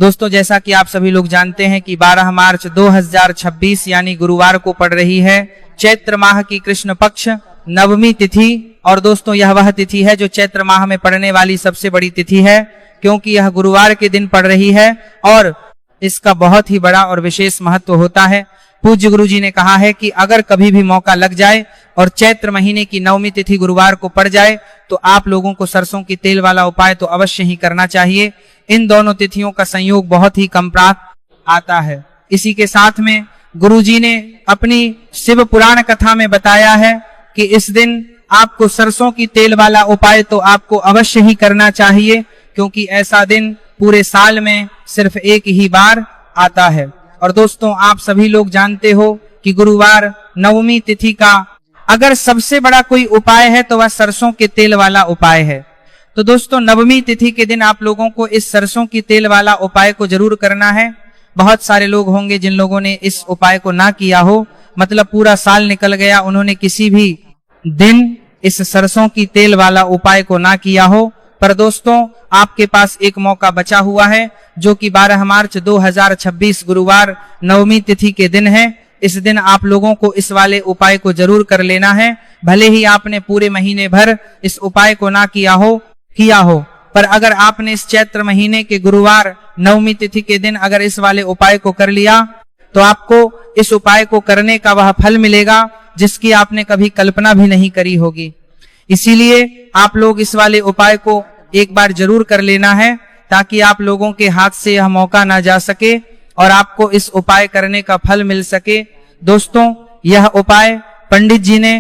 दोस्तों जैसा कि आप सभी लोग जानते हैं कि 12 मार्च 2026 यानी गुरुवार को पड़ रही है चैत्र माह की कृष्ण पक्ष नवमी तिथि। और दोस्तों यह वह तिथि है जो चैत्र माह में पड़ने वाली सबसे बड़ी तिथि है, क्योंकि यह गुरुवार के दिन पड़ रही है और इसका बहुत ही बड़ा और विशेष महत्व होता है। पूज्य गुरु जी ने कहा है कि अगर कभी भी मौका लग जाए और चैत्र महीने की नवमी तिथि गुरुवार को पड़ जाए तो आप लोगों को सरसों की तेल वाला उपाय तो अवश्य ही करना चाहिए। इन दोनों तिथियों का संयोग बहुत ही कम प्राप्त आता है। इसी के साथ में गुरु जी ने अपनी शिव पुराण कथा में बताया है कि इस दिन आपको सरसों की तेल वाला उपाय तो आपको अवश्य ही करना चाहिए, क्योंकि ऐसा दिन पूरे साल में सिर्फ एक ही बार आता है। और दोस्तों आप सभी लोग जानते हो कि गुरुवार नवमी तिथि का अगर सबसे बड़ा कोई उपाय है तो वह सरसों के तेल वाला उपाय है। तो दोस्तों नवमी तिथि के दिन आप लोगों को इस सरसों की तेल वाला उपाय को जरूर करना है। बहुत सारे लोग होंगे जिन लोगों ने इस उपाय को ना किया हो, मतलब पूरा साल निकल गया, उन्होंने किसी भी दिन इस सरसों की तेल वाला उपाय को ना किया हो। पर दोस्तों आपके पास एक मौका बचा हुआ है, जो कि 12 मार्च 2026 गुरुवार नवमी तिथि के दिन है। इस दिन आप लोगों को इस वाले उपाय को जरूर कर लेना है। भले ही आपने पूरे महीने भर इस उपाय को ना किया हो, पर अगर आपने इस चैत्र महीने के गुरुवार नवमी तिथि के दिन अगर इस वाले उपाय को कर लिया तो आपको इस उपाय को करने का वह फल मिलेगा जिसकी आपने कभी कल्पना भी नहीं करी होगी। इसीलिए आप लोग इस वाले उपाय को एक बार जरूर कर लेना है, ताकि आप लोगों के हाथ से यह मौका ना जा सके और आपको इस उपाय करने का फल मिल सके। दोस्तों यह उपाय पंडित जी ने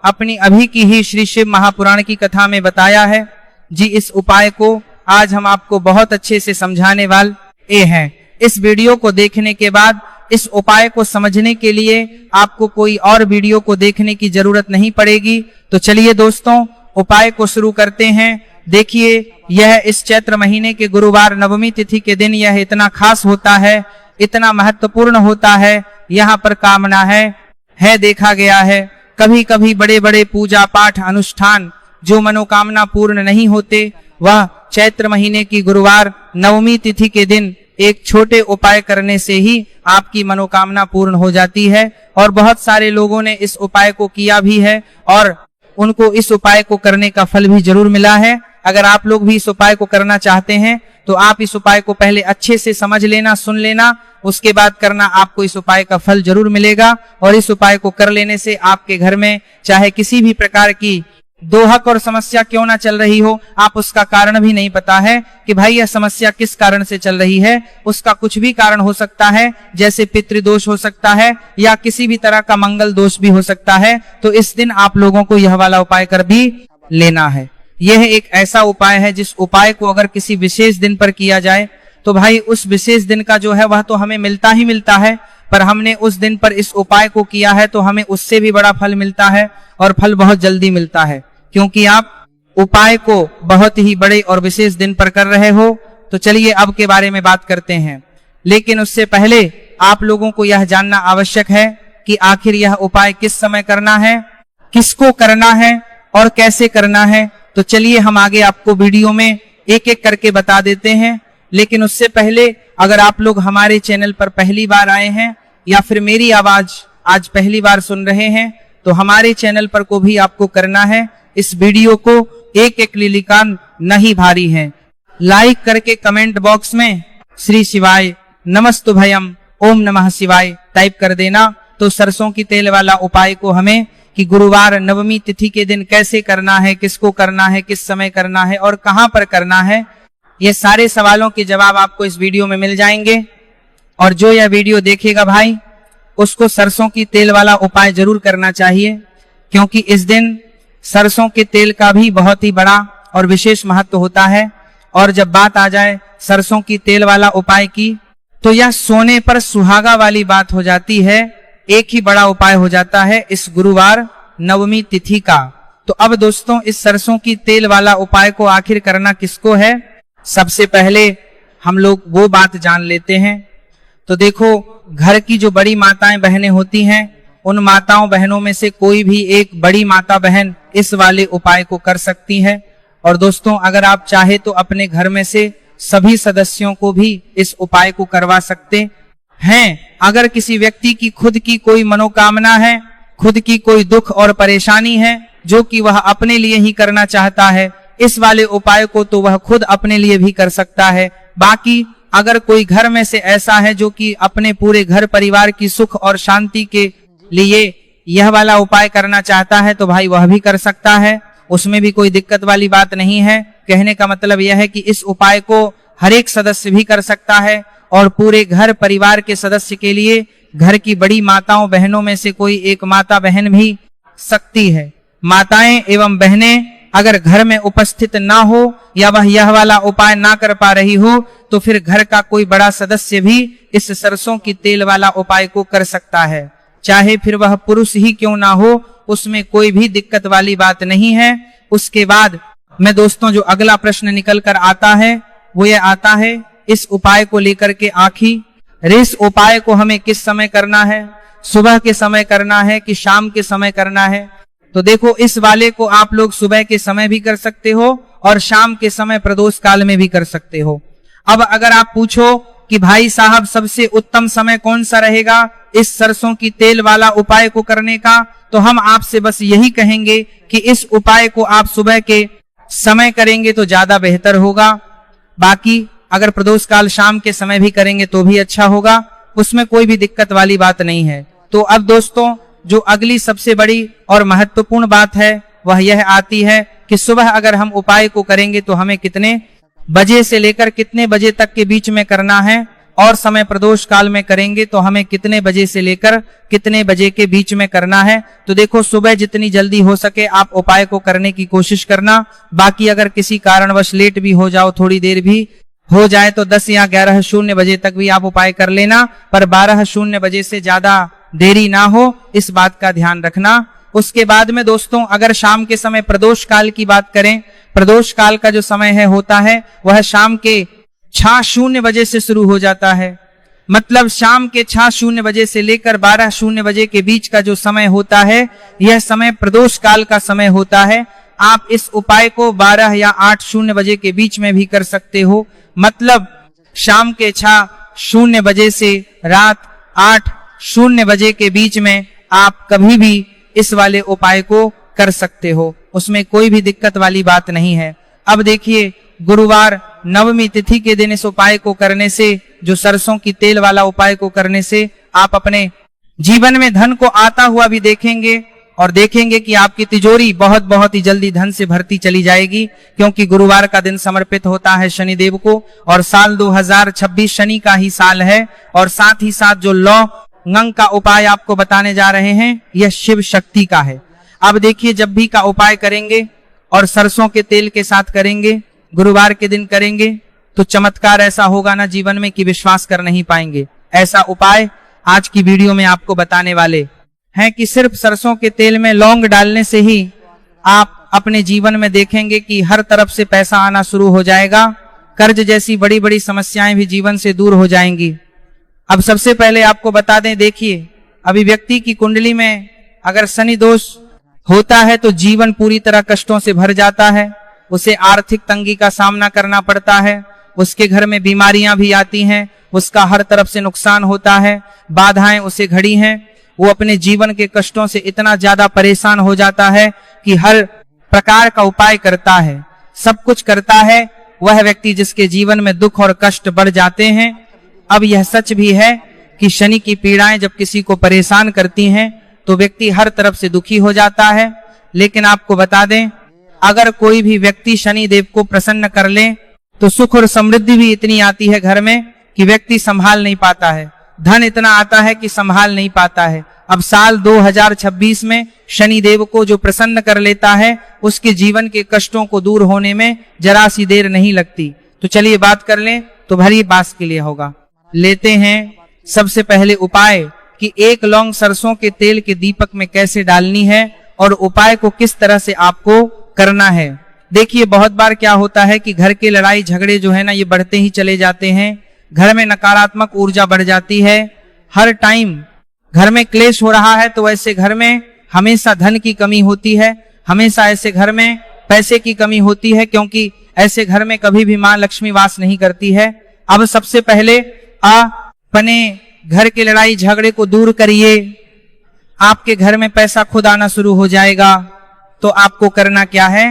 अपनी अभी की ही श्री शिव महापुराण की कथा में बताया है जी। इस उपाय को आज हम आपको बहुत अच्छे से समझाने वाले हैं। इस वीडियो को देखने के बाद इस उपाय को समझने के लिए आपको कोई और वीडियो को देखने की जरूरत नहीं पड़ेगी। तो चलिए दोस्तों उपाय को शुरू करते हैं। देखिए यह इस चैत्र महीने के गुरुवार नवमी तिथि के दिन यह इतना खास होता है, इतना महत्वपूर्ण होता है। यहाँ पर कामना है देखा गया है कभी कभी बड़े बड़े पूजा पाठ अनुष्ठान जो मनोकामना पूर्ण नहीं होते, वह चैत्र महीने की गुरुवार नवमी तिथि के दिन एक छोटे उपाय करने से ही आपकी मनोकामना पूर्ण हो जाती है। और बहुत सारे लोगों ने इस उपाय को किया भी है और उनको इस उपाय को करने का फल भी जरूर मिला है। अगर आप लोग भी इस उपाय को करना चाहते हैं तो आप इस उपाय को पहले अच्छे से समझ लेना, सुन लेना, उसके बाद करना, आपको इस उपाय का फल जरूर मिलेगा। और इस उपाय को कर लेने से आपके घर में चाहे किसी भी प्रकार की दोहक और समस्या क्यों ना चल रही हो, आप उसका कारण भी नहीं पता है कि भाई यह समस्या किस कारण से चल रही है, उसका कुछ भी कारण हो सकता है, जैसे पितृदोष हो सकता है या किसी भी तरह का मंगल दोष भी हो सकता है। तो इस दिन आप लोगों को यह वाला उपाय कर भी लेना है। यह एक ऐसा उपाय है जिस उपाय को अगर किसी विशेष दिन पर किया जाए तो भाई उस विशेष दिन का जो है वह तो हमें मिलता ही मिलता है, पर हमने उस दिन पर इस उपाय को किया है तो हमें उससे भी बड़ा फल मिलता है और फल बहुत जल्दी मिलता है, क्योंकि आप उपाय को बहुत ही बड़े और विशेष दिन पर कर रहे हो। तो चलिए अब के बारे में बात करते हैं, लेकिन उससे पहले आप लोगों को यह जानना आवश्यक है कि आखिर यह उपाय किस समय करना है, किसको करना है और कैसे करना है। तो चलिए हम आगे आपको वीडियो में एक एक करके बता देते हैं। लेकिन उससे पहले अगर आप लोग हमारे चैनल पर पहली बार आए हैं या फिर मेरी आवाज आज पहली बार सुन रहे हैं तो हमारे चैनल पर को भी आपको करना है, इस वीडियो को एक एक लिलिकान नहीं भारी है, लाइक करके कमेंट बॉक्स में श्री शिवाय नमस्तुभयम ओम नमः शिवाय टाइप कर देना। तो सरसों की तेल वाला उपाय को हमें कि गुरुवार नवमी तिथि के दिन कैसे करना है, किसको करना है, किस समय करना है और कहां पर करना है, ये सारे सवालों के जवाब आपको इस वीडियो में मिल जाएंगे। और जो यह वीडियो देखेगा भाई उसको सरसों की तेल वाला उपाय जरूर करना चाहिए, क्योंकि इस दिन सरसों के तेल का भी बहुत ही बड़ा और विशेष महत्व होता है। और जब बात आ जाए सरसों की तेल वाला उपाय की तो यह सोने पर सुहागा वाली बात हो जाती है, एक ही बड़ा उपाय हो जाता है इस गुरुवार नवमी तिथि का। तो अब दोस्तों इस सरसों की तेल वाला उपाय को आखिर करना किसको है, सबसे पहले हम लोग वो बात जान लेते हैं। तो देखो घर की जो बड़ी माताएं बहनें होती हैं, उन माताओं बहनों में से कोई भी एक बड़ी माता बहन इस वाले उपाय को कर सकती है। और दोस्तों अगर आप चाहे तो अपने घर में से सभी सदस्यों को भी इस उपाय को करवा सकते हैं। अगर किसी व्यक्ति की खुद की कोई मनोकामना है, खुद की कोई दुख और परेशानी है जो कि वह अपने लिए ही करना चाहता है, इस वाले उपाय को तो वह खुद अपने लिए भी कर सकता है। बाकी अगर कोई घर में से ऐसा है जो कि अपने पूरे घर परिवार की सुख और शांति के लिए यह वाला उपाय करना चाहता है तो भाई वह भी कर सकता है, उसमें भी कोई दिक्कत वाली बात नहीं है। कहने का मतलब यह है कि इस उपाय को हर एक सदस्य भी कर सकता है और पूरे घर परिवार के सदस्य के लिए घर की बड़ी माताओं बहनों में से कोई एक माता बहन भी सकती है। माताएं एवं बहनें अगर घर में उपस्थित ना हो या वह यह वाला उपाय ना कर पा रही हो तो फिर घर का कोई बड़ा सदस्य भी इस सरसों की तेल वाला उपाय को कर सकता है, चाहे फिर वह पुरुष ही क्यों ना हो, उसमें कोई भी दिक्कत वाली बात नहीं है। उसके बाद में दोस्तों जो अगला प्रश्न निकल कर आता है वो ये आता है, इस उपाय को लेकर के आखिर इस उपाय को हमें किस समय करना है, सुबह के समय करना है कि शाम के समय करना है। तो देखो, इस वाले को आप लोग सुबह के समय भी कर सकते हो और शाम के समय प्रदोष काल में भी कर सकते हो। अब अगर आप पूछो कि भाई साहब सबसे उत्तम समय कौन सा रहेगा इस सरसों की तेल वाला उपाय को करने का, तो हम आपसे बस यही कहेंगे कि इस उपाय को आप सुबह के समय करेंगे तो ज्यादा बेहतर होगा। बाकी अगर प्रदोष काल शाम के समय भी करेंगे तो भी अच्छा होगा, उसमें कोई भी दिक्कत वाली बात नहीं है। तो अब दोस्तों जो अगली सबसे बड़ी और महत्वपूर्ण बात है वह यह आती है कि सुबह अगर हम उपाय को करेंगे तो हमें कितने बजे से लेकर कितने बजे तक के बीच में करना है, और समय प्रदोष काल में करेंगे तो हमें कितने बजे से लेकर कितने बजे के बीच में करना है। तो देखो, सुबह जितनी जल्दी हो सके आप उपाय को करने की कोशिश करना। बाकी अगर किसी कारणवश लेट भी हो जाओ, थोड़ी देर भी हो जाए तो 10 या 11:00 बजे तक भी आप उपाय कर लेना, पर 12:00 बजे से ज्यादा देरी ना हो, इस बात का ध्यान रखना। उसके बाद में दोस्तों अगर शाम के समय प्रदोष काल की बात करें, प्रदोष काल का जो समय है होता है वह शाम के 6:00 बजे से शुरू हो जाता है। मतलब शाम के 6:00 बजे से लेकर 12:00 बजे के बीच का जो समय होता है यह समय प्रदोष काल का समय होता है। आप इस उपाय को 12 या 8:00 बजे के बीच में भी कर सकते हो। मतलब शाम के 6:00 बजे से रात 8:00 बजे के बीच में आप कभी भी इस वाले उपाय को कर सकते हो, उसमें कोई भी दिक्कत वाली बात नहीं है। अब देखिए, गुरुवार नवमी तिथि के दिन इस उपाय को करने से, जो सरसों की तेल वाला उपाय को करने से आप अपने जीवन में धन को आता हुआ भी देखेंगे और देखेंगे कि आपकी तिजोरी बहुत बहुत ही जल्दी धन से भरती चली जाएगी, क्योंकि गुरुवार का दिन समर्पित होता है शनिदेव को और साल 2026 शनि का ही साल है। और साथ ही साथ जो लौंग का उपाय आपको बताने जा रहे हैं यह शिव शक्ति का है। अब देखिए, जब भी का उपाय करेंगे और सरसों के तेल के साथ करेंगे, गुरुवार के दिन करेंगे, तो चमत्कार ऐसा होगा ना जीवन में कि विश्वास कर नहीं पाएंगे। ऐसा उपाय आज की वीडियो में आपको बताने वाले हैं कि सिर्फ सरसों के तेल में लौंग डालने से ही आप अपने जीवन में देखेंगे कि हर तरफ से पैसा आना शुरू हो जाएगा, कर्ज जैसी बड़ी बड़ी समस्याएं भी जीवन से दूर हो जाएंगी। अब सबसे पहले आपको बता दें, देखिए, अभी व्यक्ति की कुंडली में अगर शनि दोष होता है तो जीवन पूरी तरह कष्टों से भर जाता है, उसे आर्थिक तंगी का सामना करना पड़ता है, उसके घर में बीमारियां भी आती हैं, उसका हर तरफ से नुकसान होता है, बाधाएं उसे घड़ी हैं, वो अपने जीवन के कष्टों से इतना ज्यादा परेशान हो जाता है कि हर प्रकार का उपाय करता है, सब कुछ करता है, वह व्यक्ति जिसके जीवन में दुख और कष्ट बढ़ जाते हैं। अब यह सच भी है कि शनि की पीड़ाएं जब किसी को परेशान करती हैं तो व्यक्ति हर तरफ से दुखी हो जाता है। लेकिन आपको बता दें, अगर कोई भी व्यक्ति शनि देव को प्रसन्न कर ले तो सुख और समृद्धि भी इतनी आती है घर में कि व्यक्ति संभाल नहीं पाता है, धन इतना आता है कि संभाल नहीं पाता है। अब साल 2026 में शनि देव को जो प्रसन्न कर लेता है उसके जीवन के कष्टों को दूर होने में जरा सी देर नहीं लगती। तो चलिए बात कर लें तो भली बात के लिए होगा। लेते हैं सबसे पहले उपाय कि 1 लौंग सरसों के तेल के दीपक में कैसे डालनी है और उपाय को किस तरह से आपको करना है। देखिए, बहुत बार क्या होता है कि घर के लड़ाई झगड़े जो है ना ये बढ़ते ही चले जाते हैं, घर में नकारात्मक ऊर्जा बढ़ जाती है, हर टाइम घर में क्लेश हो रहा है, तो ऐसे घर में हमेशा धन की कमी होती है, हमेशा ऐसे घर में पैसे की कमी होती है, क्योंकि ऐसे घर में कभी भी मां लक्ष्मी वास नहीं करती है। अब सबसे पहले अपने घर के लड़ाई झगड़े को दूर करिए, आपके घर में पैसा खुद आना शुरू हो जाएगा। तो आपको करना क्या है,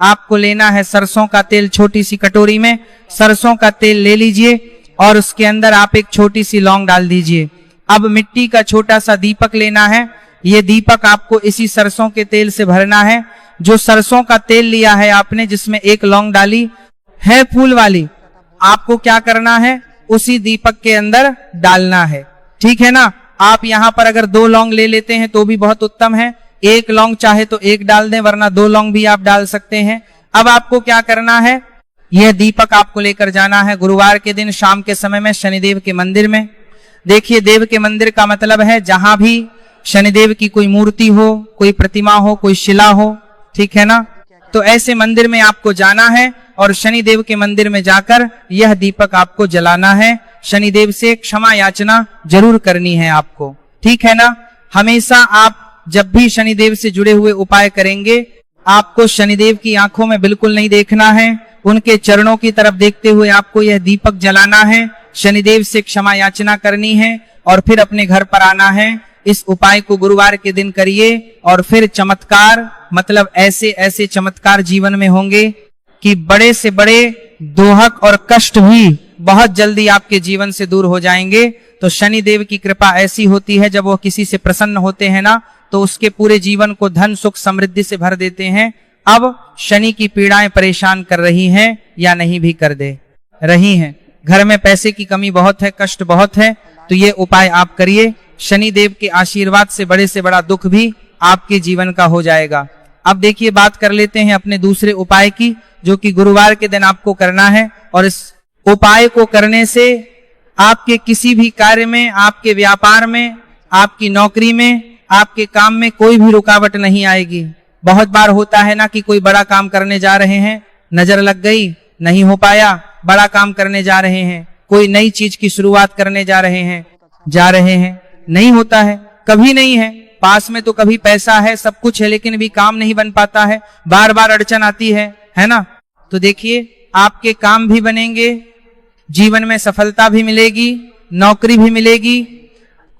आपको लेना है सरसों का तेल, छोटी सी कटोरी में सरसों का तेल ले लीजिए और उसके अंदर आप एक छोटी सी लौंग डाल दीजिए। अब मिट्टी का छोटा सा दीपक लेना है, ये दीपक आपको इसी सरसों के तेल से भरना है। जो सरसों का तेल लिया है आपने, जिसमें एक लौंग डाली है फूल वाली, आपको क्या करना है, उसी दीपक के अंदर डालना है। ठीक है ना। आप यहाँ पर अगर 2 लौंग ले लेते हैं तो भी बहुत उत्तम है, 1 लौंग चाहे तो 1 डाल दें, वरना 2 लौंग भी आप डाल सकते हैं। अब आपको क्या करना है, यह दीपक आपको लेकर जाना है गुरुवार के दिन शाम के समय में शनिदेव के मंदिर में। देखिए, देव के मंदिर का मतलब है जहां भी शनिदेव की कोई मूर्ति हो, कोई प्रतिमा हो, कोई शिला हो, ठीक है ना। तो ऐसे मंदिर में आपको जाना है और शनिदेव के मंदिर में जाकर यह दीपक आपको जलाना है। शनिदेव से क्षमा याचना जरूर करनी है आपको, ठीक है ना। हमेशा आप जब भी शनिदेव से जुड़े हुए उपाय करेंगे, आपको शनिदेव की आंखों में बिल्कुल नहीं देखना है, उनके चरणों की तरफ देखते हुए आपको यह दीपक जलाना है, शनिदेव से क्षमा याचना करनी है और फिर अपने घर पर आना है। इस उपाय को गुरुवार के दिन करिए और फिर चमत्कार, मतलब ऐसे ऐसे चमत्कार जीवन में होंगे कि बड़े से बड़े दोहक और कष्ट भी बहुत जल्दी आपके जीवन से दूर हो जाएंगे। तो शनिदेव की कृपा ऐसी होती है, जब वो किसी से प्रसन्न होते हैं ना, तो उसके पूरे जीवन को धन सुख समृद्धि से भर देते हैं। अब शनि की पीड़ाएं परेशान कर रही हैं या नहीं भी कर दे रही हैं, घर में पैसे की कमी बहुत है, कष्ट बहुत है, तो ये उपाय आप करिए। शनिदेव के आशीर्वाद से बड़ा दुख भी आपके जीवन का हो जाएगा। अब देखिए, बात कर लेते हैं अपने दूसरे उपाय की, जो कि गुरुवार के दिन आपको करना है। और इस उपाय को करने से आपके किसी भी कार्य में, आपके व्यापार में, आपकी नौकरी में, आपके काम में कोई भी रुकावट नहीं आएगी। बहुत बार होता है ना कि कोई बड़ा काम करने जा रहे हैं, नजर लग गई, नहीं हो पाया। बड़ा काम करने जा रहे हैं, कोई नई चीज की शुरुआत करने जा रहे हैं, नहीं होता है, कभी नहीं है। पास में तो कभी पैसा है, सब कुछ है, लेकिन भी काम नहीं बन पाता है, बार बार अड़चन आती है ना। तो देखिए, आपके काम भी बनेंगे, जीवन में सफलता भी मिलेगी, नौकरी भी मिलेगी,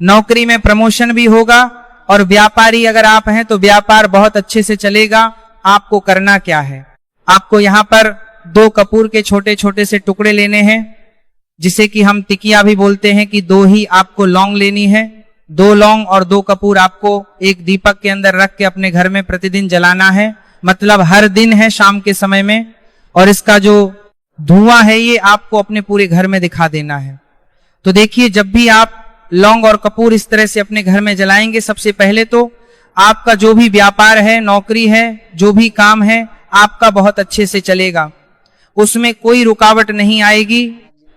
नौकरी में प्रमोशन भी होगा, और व्यापारी अगर आप हैं तो व्यापार बहुत अच्छे से चलेगा। आपको करना क्या है, आपको यहाँ पर 2 कपूर के छोटे छोटे से टुकड़े लेने हैं, जिसे कि हम टिकिया भी बोलते हैं, कि 2 ही आपको लौंग लेनी है। 2 लौंग और 2 कपूर आपको एक दीपक के अंदर रख के अपने घर में प्रतिदिन जलाना है, मतलब हर दिन है शाम के समय में। और इसका जो धुआं है ये आपको अपने पूरे घर में दिखा देना है। तो देखिए, जब भी आप लौंग और कपूर इस तरह से अपने घर में जलाएंगे, सबसे पहले तो आपका जो भी व्यापार है, नौकरी है, जो भी काम है, आपका बहुत अच्छे से चलेगा, उसमें कोई रुकावट नहीं आएगी,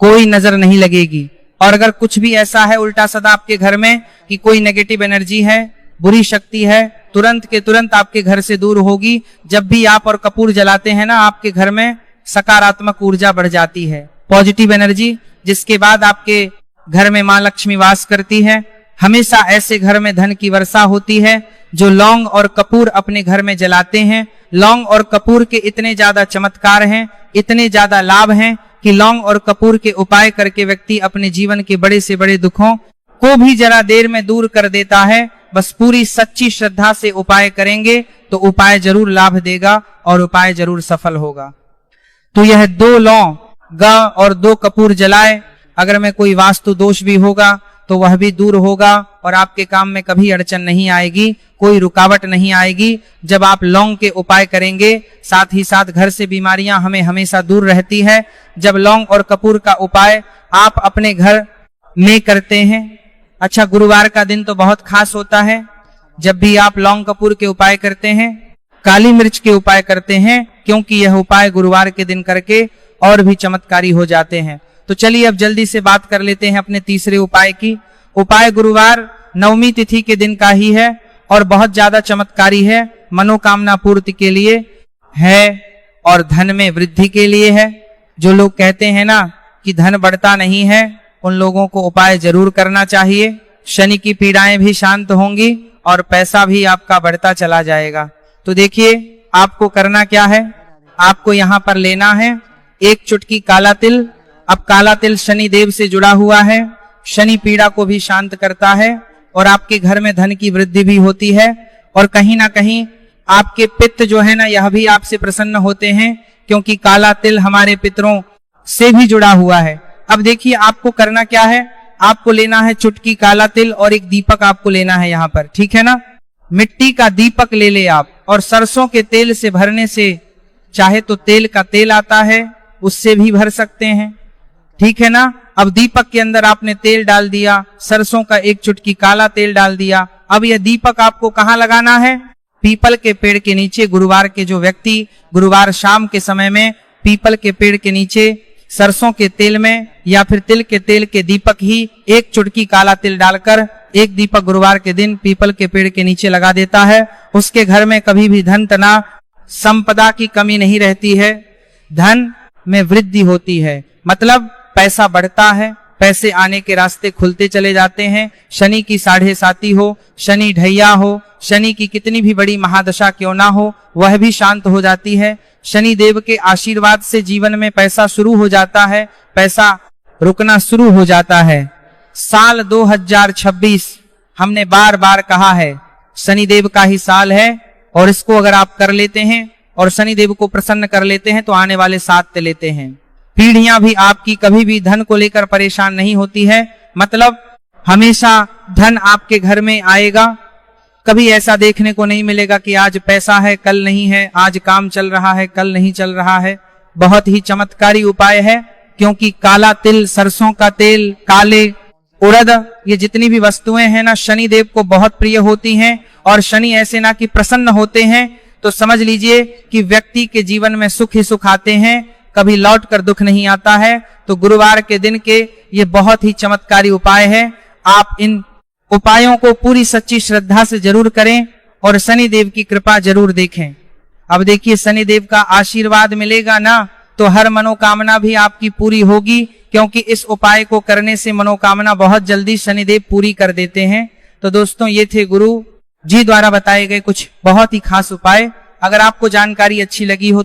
कोई नजर नहीं लगेगी। और अगर कुछ भी ऐसा है उल्टा सदा आपके घर में कि कोई नेगेटिव एनर्जी है, बुरी शक्ति है, तुरंत के तुरंत आपके घर से दूर होगी। जब भी आप और कपूर जलाते हैं ना, आपके घर में सकारात्मक ऊर्जा बढ़ जाती है, पॉजिटिव एनर्जी, जिसके बाद आपके घर में मां लक्ष्मी वास करती है। हमेशा ऐसे घर में धन की वर्षा होती है जो लौंग और कपूर अपने घर में जलाते हैं। लौंग और कपूर के इतने ज्यादा चमत्कार हैं, इतने ज्यादा लाभ हैं कि लौंग और कपूर के उपाय करके व्यक्ति अपने जीवन के बड़े से बड़े दुखों को भी जरा देर में दूर कर देता है। बस पूरी सच्ची श्रद्धा से उपाय करेंगे तो उपाय जरूर लाभ देगा और उपाय जरूर सफल होगा। तो यह 2 लौंग और 2 कपूर जलाए, अगर में कोई वास्तु दोष भी होगा तो वह भी दूर होगा और आपके काम में कभी अड़चन नहीं आएगी, कोई रुकावट नहीं आएगी। जब आप लौंग के उपाय करेंगे, साथ ही साथ घर से बीमारियां हमें हमेशा दूर रहती है। जब लौंग और कपूर का उपाय आप अपने घर में करते हैं, अच्छा, गुरुवार का दिन तो बहुत खास होता है। जब भी आप लौंग कपूर के उपाय करते हैं, काली मिर्च के उपाय करते हैं, क्योंकि यह उपाय गुरुवार के दिन करके और भी चमत्कारी हो जाते हैं। तो चलिए अब जल्दी से बात कर लेते हैं अपने तीसरे उपाय की। उपाय गुरुवार नवमी तिथि के दिन का ही है और बहुत ज्यादा चमत्कारी है, मनोकामना पूर्ति के लिए है और धन में वृद्धि के लिए है। जो लोग कहते हैं ना कि धन बढ़ता नहीं है, उन लोगों को उपाय जरूर करना चाहिए। शनि की पीड़ाएं भी शांत होंगी और पैसा भी आपका बढ़ता चला जाएगा। तो देखिए, आपको करना क्या है, आपको यहाँ पर लेना है 1 चुटकी काला तिल। अब काला तिल शनि देव से जुड़ा हुआ है, शनि पीड़ा को भी शांत करता है और आपके घर में धन की वृद्धि भी होती है। और कहीं ना कहीं आपके पित्त जो है ना, यह भी आपसे प्रसन्न होते हैं, क्योंकि काला तिल हमारे पितरों से भी जुड़ा हुआ है। अब देखिए आपको करना क्या है, आपको लेना है चुटकी काला तिल और एक दीपक आपको लेना है यहाँ पर, ठीक है ना। मिट्टी का दीपक ले आप, और सरसों के तेल से भरने से, चाहे तो तेल का तेल आता है उससे भी भर सकते हैं, ठीक है ना। अब दीपक के अंदर आपने तेल डाल दिया, सरसों का 1 चुटकी काला तेल डाल दिया। अब यह दीपक आपको कहाँ लगाना है, पीपल के पेड़ के नीचे। गुरुवार के जो व्यक्ति गुरुवार शाम के समय में पीपल के पेड़ के नीचे सरसों के तेल में या फिर तिल के तेल के दीपक ही 1 चुटकी काला तिल डालकर 1 दीपक गुरुवार के दिन पीपल के पेड़ के नीचे लगा देता है, उसके घर में कभी भी धन तना संपदा की कमी नहीं रहती है, धन में वृद्धि होती है। मतलब पैसा बढ़ता है, पैसे आने के रास्ते खुलते चले जाते हैं। शनि की 7.5 हो, शनि ढैया हो, शनि की कितनी भी बड़ी महादशा क्यों ना हो, वह भी शांत हो जाती है। शनि देव के आशीर्वाद से जीवन में पैसा शुरू हो जाता है, पैसा रुकना शुरू हो जाता है। साल 2026 हमने बार बार कहा है शनि देव का ही साल है, और इसको अगर आप कर लेते हैं और शनि देव को प्रसन्न कर लेते हैं तो आने वाले 7 लेते हैं। पीढ़ियां भी आपकी कभी भी धन को लेकर परेशान नहीं होती है, मतलब हमेशा धन आपके घर में आएगा। कभी ऐसा देखने को नहीं मिलेगा कि आज पैसा है कल नहीं है, आज काम चल रहा है कल नहीं चल रहा है। बहुत ही चमत्कारी उपाय है, क्योंकि काला तिल, सरसों का तेल, काले उड़द, ये जितनी भी वस्तुएं हैं ना, शनि देव को बहुत प्रिय होती हैं। और शनि ऐसे ना कि प्रसन्न होते हैं तो समझ लीजिए कि व्यक्ति के जीवन में सुख ही सुख आते हैं, कभी लौट कर दुख नहीं आता है। तो गुरुवार के दिन के ये बहुत ही चमत्कारी उपाय है, आप इन उपायों को पूरी सच्ची श्रद्धा से जरूर करें और शनि देव की कृपा जरूर देखें। अब देखिए शनि देव का आशीर्वाद मिलेगा ना, तो हर मनोकामना भी आपकी पूरी होगी, क्योंकि इस उपाय को करने से मनोकामना बहुत जल्दी शनिदेव पूरी कर देते हैं। तो दोस्तों ये थे गुरु जी द्वारा बताए गए कुछ बहुत ही खास उपाय। अगर आपको जानकारी अच्छी लगी हो